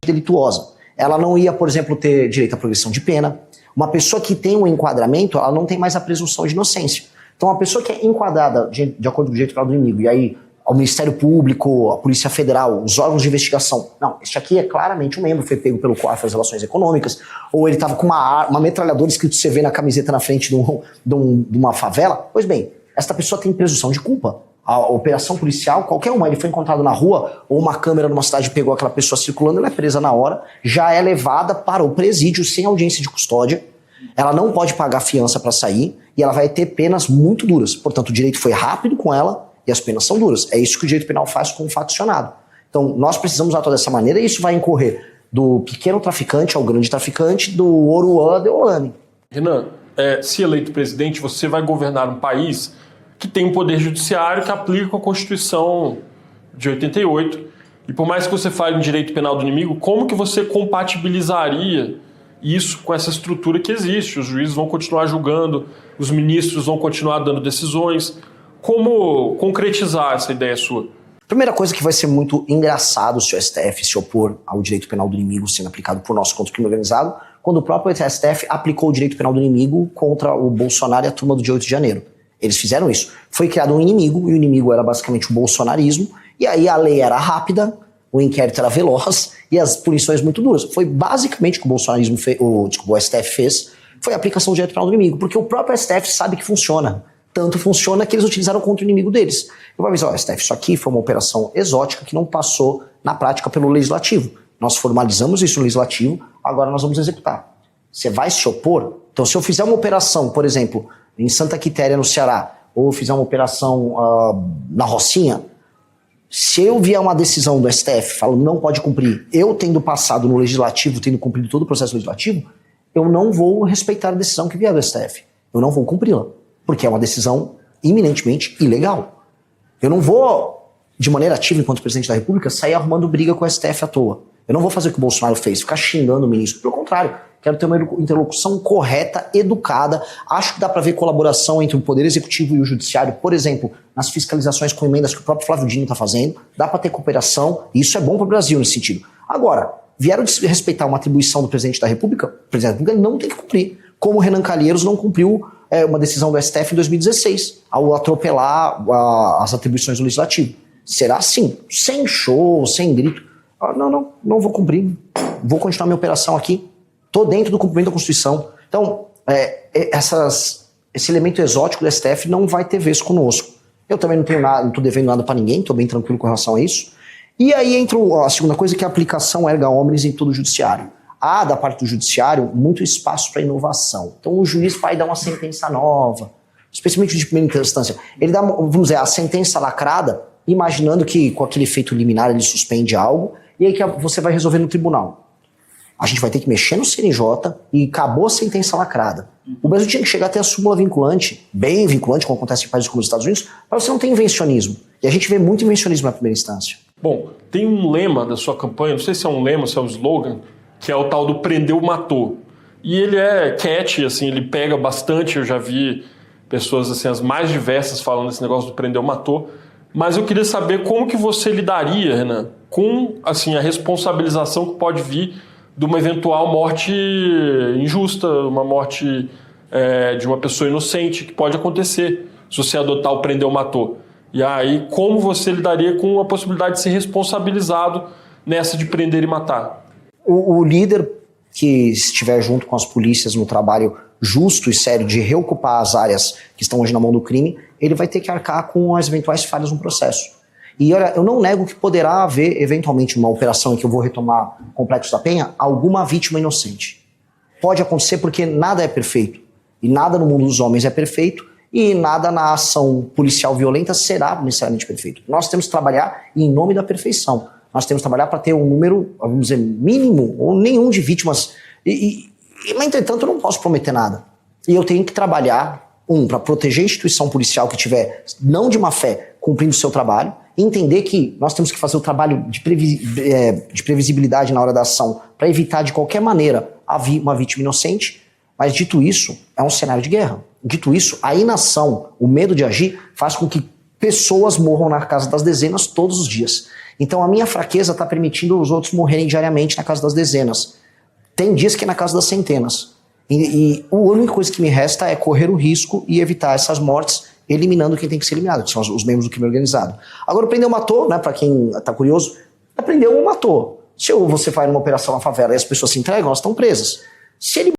delituosa. Ela não ia, por exemplo, ter direito à progressão de pena. Uma pessoa que tem um enquadramento, ela não tem mais a presunção de inocência. Então, uma pessoa que é enquadrada de acordo com o direito penal do inimigo, e aí o Ministério Público, a Polícia Federal, os órgãos de investigação, não, este aqui é claramente um membro, foi pego pelo COAF das Relações Econômicas, ou ele estava com uma metralhadora escrito CV na camiseta na frente de uma favela. Pois bem, esta pessoa tem presunção de culpa. A operação policial, qualquer uma, ele foi encontrado na rua, ou uma câmera numa cidade pegou aquela pessoa circulando, ela é presa na hora, já é levada para o presídio sem audiência de custódia, ela não pode pagar fiança para sair, e ela vai ter penas muito duras. Portanto, o direito foi rápido com ela, e as penas são duras. É isso que o direito penal faz com o faccionado. Então, nós precisamos atuar dessa maneira, e isso vai incorrer do pequeno traficante ao grande traficante, do Oruan de Olane. Renan, se eleito presidente, você vai governar um país que tem um poder judiciário que aplica a Constituição de 88. E por mais que você fale em direito penal do inimigo, como que você compatibilizaria isso com essa estrutura que existe? Os juízes vão continuar julgando, os ministros vão continuar dando decisões. Como concretizar essa ideia sua? Primeira coisa que vai ser muito engraçado se o STF se opor ao direito penal do inimigo sendo aplicado por nós contra o crime organizado, quando o próprio STF aplicou o direito penal do inimigo contra o Bolsonaro e a turma do dia 8 de janeiro. Eles fizeram isso. Foi criado um inimigo, e o inimigo era basicamente o bolsonarismo, e aí a lei era rápida, o inquérito era veloz, e as punições muito duras. Foi basicamente o que o STF fez, foi a aplicação do direito penal do inimigo, porque o próprio STF sabe que funciona. Tanto funciona que eles utilizaram contra o inimigo deles. Eu vou avisar, STF, isso aqui foi uma operação exótica que não passou na prática pelo legislativo. Nós formalizamos isso no legislativo, agora nós vamos executar. Você vai se opor? Então, se eu fizer uma operação, por exemplo, em Santa Quitéria, no Ceará, ou fizer uma operação na Rocinha, se eu vier uma decisão do STF falando não pode cumprir, eu tendo passado no legislativo, tendo cumprido todo o processo legislativo, eu não vou respeitar a decisão que vier do STF. Eu não vou cumpri-la, porque é uma decisão eminentemente ilegal. Eu não vou, de maneira ativa, enquanto presidente da República, sair arrumando briga com o STF à toa. Eu não vou fazer o que o Bolsonaro fez, ficar xingando o ministro. Pelo contrário, quero ter uma interlocução correta, educada. Acho que dá para ver colaboração entre o Poder Executivo e o Judiciário, por exemplo, nas fiscalizações com emendas que o próprio Flávio Dino está fazendo. Dá para ter cooperação, e isso é bom para o Brasil nesse sentido. Agora, vieram respeitar uma atribuição do presidente da República, o presidente da República não tem que cumprir. Como o Renan Calheiros não cumpriu uma decisão do STF em 2016, ao atropelar as atribuições do Legislativo. Será assim, sem show, sem grito. Não vou cumprir, vou continuar minha operação aqui, estou dentro do cumprimento da Constituição. Então, esse elemento exótico do STF não vai ter vez conosco. Eu também não tenho nada, não estou devendo nada para ninguém, estou bem tranquilo com relação a isso. E aí entra a segunda coisa, que é a aplicação erga omnes em todo o judiciário. Há, da parte do judiciário, muito espaço para inovação. Então o juiz vai dar uma sentença nova, especialmente de primeira instância. Ele dá, vamos dizer, a sentença lacrada, imaginando que com aquele efeito liminar ele suspende algo, e aí que você vai resolver no tribunal. A gente vai ter que mexer no CNJ e acabou a sentença lacrada. O Brasil tinha que chegar até a súmula vinculante, bem vinculante, como acontece em países como os Estados Unidos, para você não ter invencionismo. E a gente vê muito invencionismo na primeira instância. Bom, tem um lema da sua campanha, não sei se é um lema, se é um slogan, que é o tal do prendeu, matou. E ele é catchy, assim, ele pega bastante, eu já vi pessoas assim, as mais diversas falando desse negócio do prendeu, matou. Mas eu queria saber como que você lidaria, Renan, com assim, a responsabilização que pode vir de uma eventual morte injusta, uma morte de uma pessoa inocente, que pode acontecer se você adotar o prendeu, matou. E aí, como você lidaria com a possibilidade de ser responsabilizado nessa de prender e matar? O líder que estiver junto com as polícias no trabalho justo e sério de reocupar as áreas que estão hoje na mão do crime, ele vai ter que arcar com as eventuais falhas no processo. E olha, eu não nego que poderá haver, eventualmente, uma operação em que eu vou retomar o Complexo da Penha, alguma vítima inocente. Pode acontecer porque nada é perfeito. E nada no mundo dos homens é perfeito, e nada na ação policial violenta será necessariamente perfeito. Nós temos que trabalhar em nome da perfeição. Nós temos que trabalhar para ter um número, vamos dizer, mínimo, ou nenhum de vítimas. Mas, entretanto, eu não posso prometer nada. E eu tenho que trabalhar, para proteger a instituição policial que tiver, não de má fé, cumprindo o seu trabalho, e entender que nós temos que fazer o trabalho de previsibilidade na hora da ação, para evitar de qualquer maneira uma vítima inocente. Mas, dito isso, é um cenário de guerra. Dito isso, a inação, o medo de agir, faz com que pessoas morram na casa das dezenas todos os dias. Então a minha fraqueza está permitindo os outros morrerem diariamente na casa das dezenas. Tem dias que é na casa das centenas. E a única coisa que me resta é correr o risco e evitar essas mortes, eliminando quem tem que ser eliminado, que são os membros do crime organizado. Agora, o prendeu matou, né, para quem está curioso, prendeu ou matou. Se você vai numa operação na favela e as pessoas se entregam, elas estão presas. Se ele